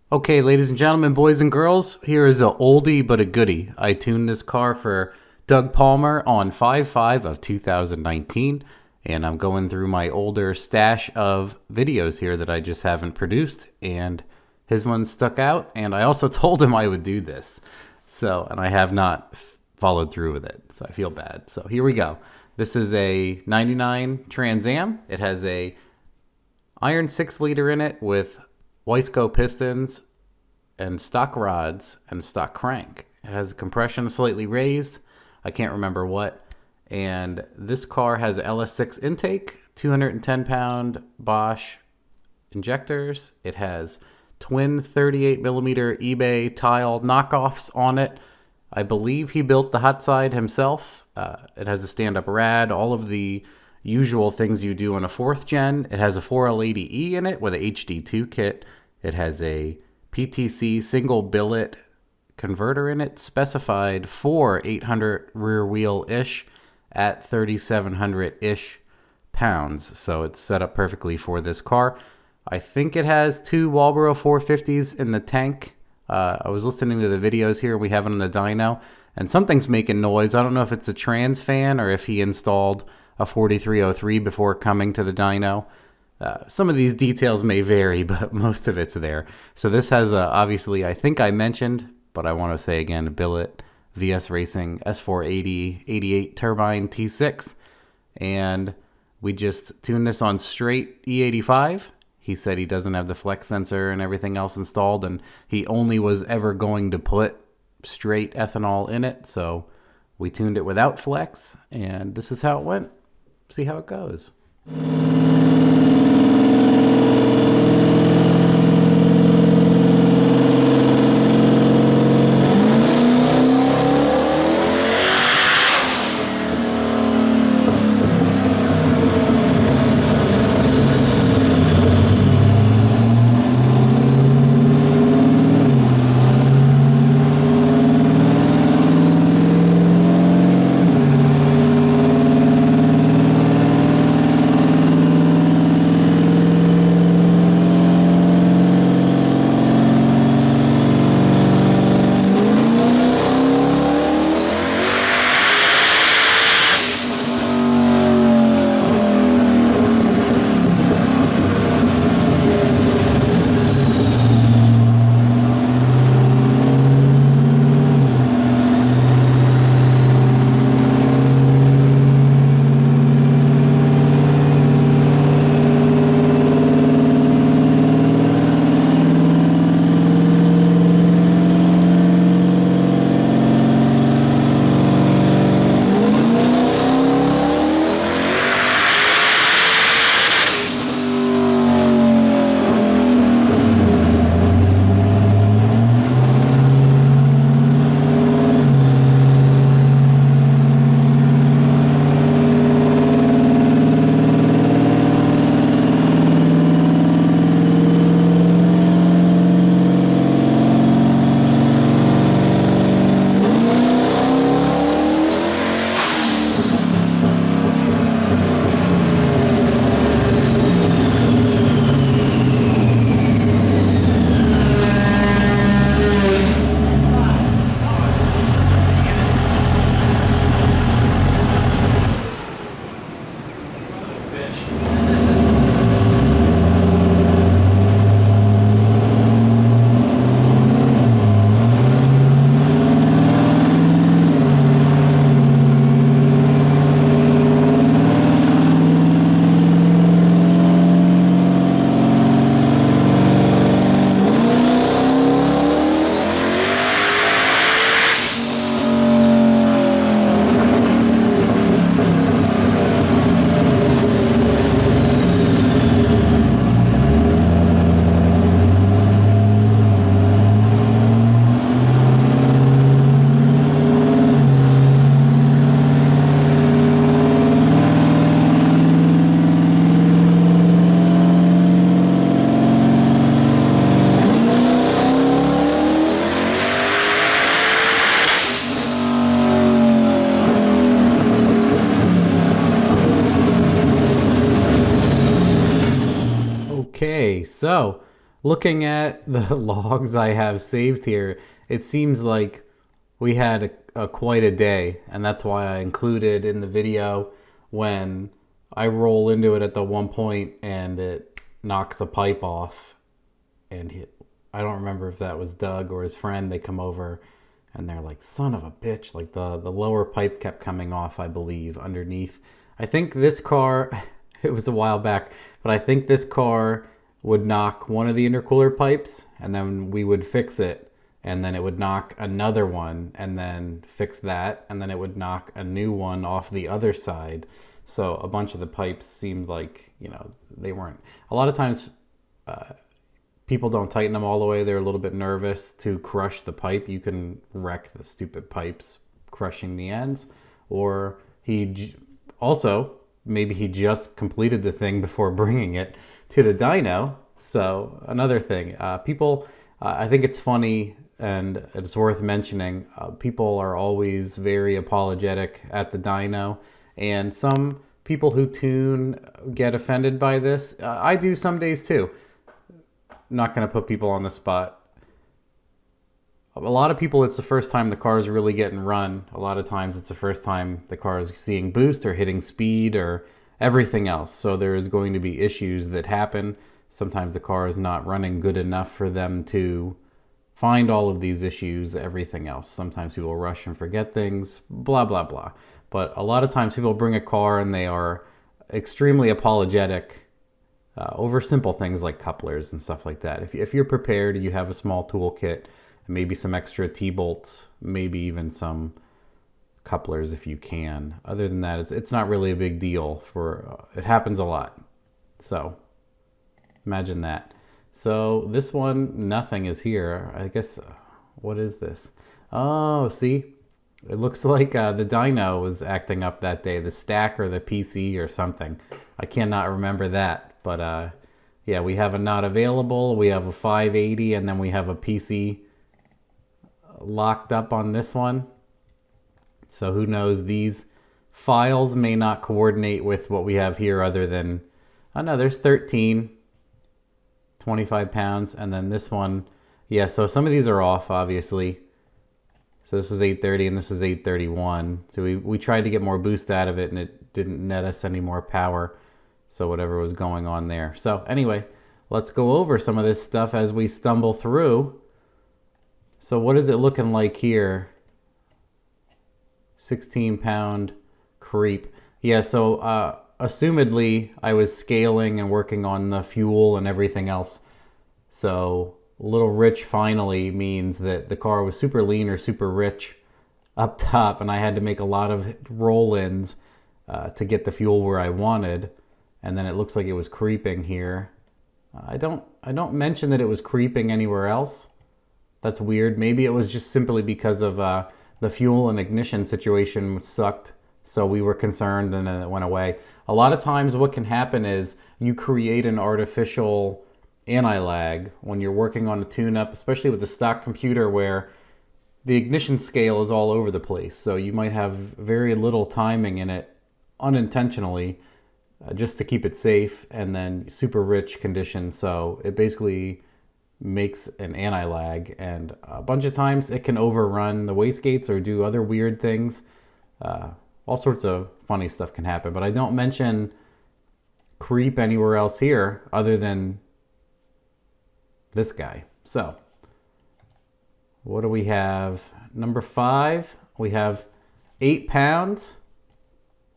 Okay, ladies and gentlemen, boys and girls, here is a oldie but a goodie. I tuned this car for Doug Palmer on 5/5 of 2019, and I'm going through my older stash of videos here that I just haven't produced, and his one stuck out, and I also told him I would do this. And I have not followed through with it, so I feel bad. So here we go. This is a 99 Trans Am. It has a iron 6-liter in it with Weisco pistons and stock rods and stock crank. It has compression slightly raised. I can't remember what. And this car has a LS6 intake, 210-pound Bosch injectors. It has twin 38mm eBay tile knockoffs on it. I believe he built the hot side himself. It has a stand-up rad, all of the usual things you do on a 4th gen. It has a 4L80E in it with a HD2 kit. It has a PTC single billet converter in it, specified for 800 rear wheel-ish at 3,700-ish pounds. So it's set up perfectly for this car. I think it has 2 Walbro 450s in the tank. I was listening to the videos here we have it on the dyno, and something's making noise. I don't know if it's a trans fan or if he installed a 4303 before coming to the dyno. Some of these details may vary, but most of it's there. So this has obviously, I think I mentioned, but I want to say again, a billet VS Racing S480 88 turbine T6. And we just tuned this on straight E85. He said he doesn't have the flex sensor and everything else installed, and he only was ever going to put straight ethanol in it. So we tuned it without flex, and this is how it went. See how it goes. Okay, so looking at the logs I have saved here, it seems like we had quite a day, and that's why I included in the video when I roll into it at the one point and it knocks a pipe off, and I don't remember if that was Doug or his friend. They come over and they're like, son of a bitch, like the lower pipe kept coming off, I believe, underneath. I think this car, it was a while back, but I think this car would knock one of the intercooler pipes, and then we would fix it, and then it would knock another one, and then fix that, and then it would knock a new one off the other side. So a bunch of the pipes seemed like, they weren't. A lot of times people don't tighten them all the way. They're a little bit nervous to crush the pipe. You can wreck the stupid pipes crushing the ends. Or maybe he just completed the thing before bringing it to the dyno. So another thing, people, I think it's funny and it's worth mentioning, people are always very apologetic at the dyno, and some people who tune get offended by this. I do some days too. Not going to put people on the spot. A lot of people, it's the first time the car is really getting run. A lot of times it's the first time the car is seeing boost or hitting speed or everything else. So there is going to be issues that happen. Sometimes the car is not running good enough for them to find all of these issues, everything else. Sometimes people rush and forget things, blah, blah, blah. But a lot of times people bring a car and they are extremely apologetic over simple things like couplers and stuff like that. If you're prepared, you have a small toolkit, maybe some extra T-bolts, maybe even some couplers if you can. Other than that, it's not really a big deal. It happens a lot. So imagine that. So this one, nothing is here. I guess, what is this? Oh, see, it looks like the dyno was acting up that day, the stack or the PC or something. I cannot remember that, but yeah, we have a not available, we have a 580, and then we have a PC locked up on this one. So who knows, these files may not coordinate with what we have here, other than, oh no, there's 13, 25 pounds, and then this one, yeah, so some of these are off, obviously. So this was 830 and this is 831. So we tried to get more boost out of it, and it didn't net us any more power. So whatever was going on there. So anyway, let's go over some of this stuff as we stumble through. So what is it looking like here? 16-pound creep. Yeah, so assumedly I was scaling and working on the fuel and everything else. So little rich finally means that the car was super lean or super rich up top, and I had to make a lot of roll-ins to get the fuel where I wanted. And then it looks like it was creeping here. I don't mention that it was creeping anywhere else. That's weird. Maybe it was just simply because of the fuel and ignition situation sucked, so we were concerned, and then it went away. A lot of times what can happen is you create an artificial anti-lag when you're working on a tune-up, especially with a stock computer where the ignition scale is all over the place. So you might have very little timing in it unintentionally, just to keep it safe, and then super rich conditions. So it basically makes an anti-lag, and a bunch of times it can overrun the wastegates or do other weird things. All sorts of funny stuff can happen, but I don't mention creep anywhere else here other than this guy. So what do we have? Number 5, we have 8 pounds,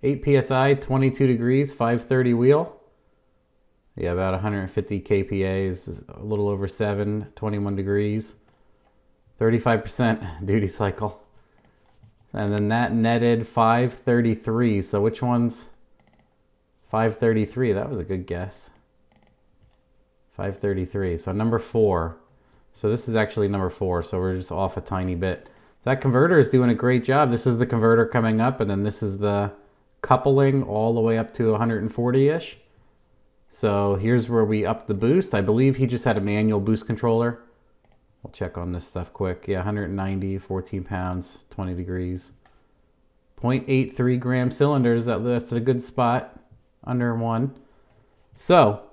8 psi, 22 degrees, 530 wheel. Yeah, about 150 kPa, a little over 7, 21 degrees, 35% duty cycle. And then that netted 533. So which one's 533? That was a good guess. 533. So number 4. So this is actually number 4. So we're just off a tiny bit. That converter is doing a great job. This is the converter coming up, and then this is the coupling all the way up to 140-ish. So here's where we up the boost. I believe he just had a manual boost controller. We'll check on this stuff quick. Yeah, 190, 14 pounds, 20 degrees. 0.83 gram cylinders. That's a good spot, under 1. So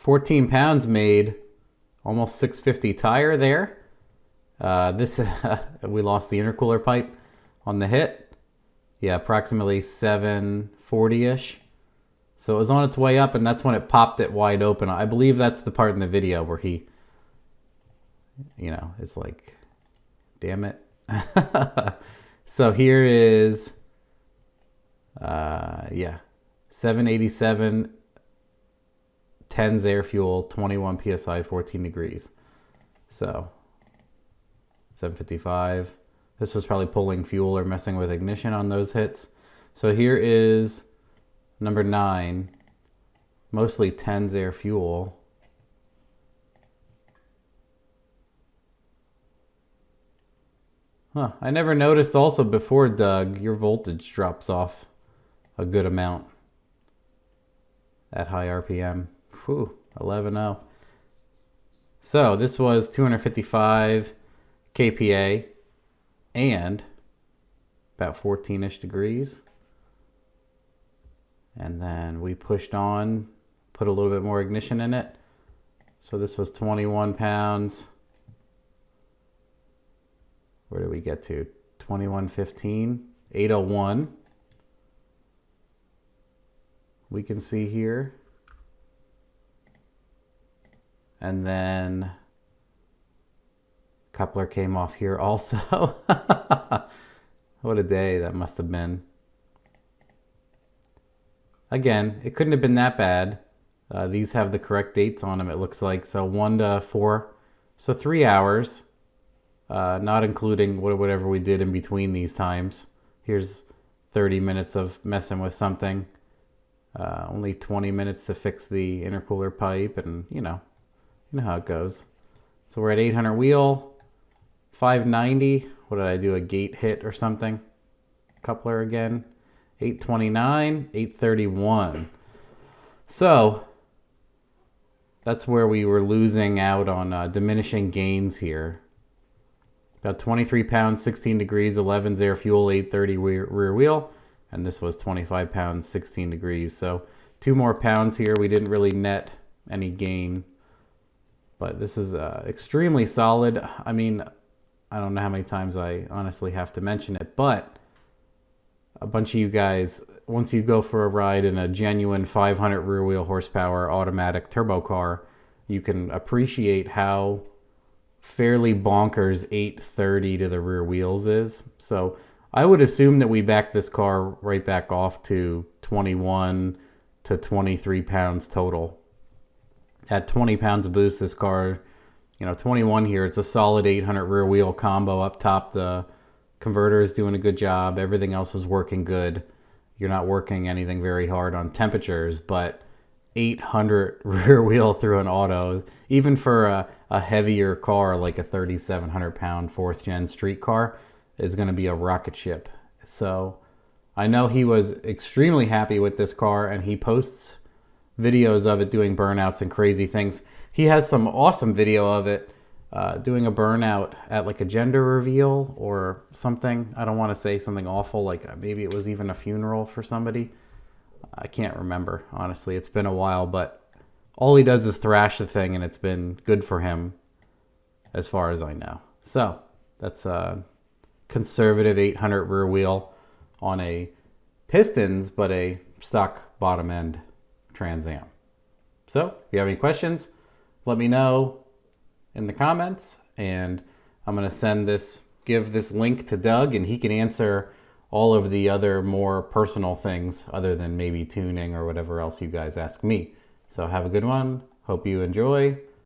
14 pounds made, almost 650 tire there. This we lost the intercooler pipe on the hit. Yeah, approximately 740-ish. So it was on its way up, and that's when it popped it wide open. I believe that's the part in the video where he, you know, it's like, damn it. So here is, yeah, 787, 10's air fuel, 21 PSI, 14 degrees. So 755. This was probably pulling fuel or messing with ignition on those hits. So here is number 9, mostly 10's air fuel. Huh, I never noticed also before, Doug, your voltage drops off a good amount at high RPM. Whew, 11.0. So this was 255 kPa and about 14-ish degrees. And then we pushed on, put a little bit more ignition in it. So this was 21 pounds. Where did we get to? 2115, 801. We can see here. And then coupler came off here also. What a day that must have been. Again, it couldn't have been that bad. These have the correct dates on them, it looks like. So 1 to 4, so 3 hours. Not including whatever we did in between these times. Here's 30 minutes of messing with something. Only 20 minutes to fix the intercooler pipe, and you know how it goes. So we're at 800 wheel, 590. What did I do? A gate hit or something? Coupler again. 829, 831. So that's where we were losing out on diminishing gains here. About 23 pounds, 16 degrees, 11's air fuel, 830 rear wheel. And this was 25 pounds, 16 degrees. So 2 more pounds here. We didn't really net any gain. But this is extremely solid. I mean, I don't know how many times I honestly have to mention it. But a bunch of you guys, once you go for a ride in a genuine 500 rear wheel horsepower automatic turbo car, you can appreciate how fairly bonkers 830 to the rear wheels is. So I would assume that we backed this car right back off to 21 to 23 pounds total. At 20 pounds of boost, this car, 21 here, it's a solid 800 rear wheel combo up top. The converter is doing a good job. Everything else was working good. You're not working anything very hard on temperatures, but 800 rear wheel through an auto, even for a heavier car like a 3,700 pound 4th gen street car, is going to be a rocket ship. So I know he was extremely happy with this car, and he posts videos of it doing burnouts and crazy things. He has some awesome video of it doing a burnout at like a gender reveal or something. I don't want to say something awful, like maybe it was even a funeral for somebody. I can't remember, honestly. It's been a while, but all he does is thrash the thing, and it's been good for him as far as I know. So that's a conservative 800 rear wheel on a pistons, but a stock bottom end Trans Am. So if you have any questions, let me know in the comments, and I'm going to give this link to Doug, and he can answer all of the other more personal things other than maybe tuning or whatever else you guys ask me. So have a good one. Hope you enjoy.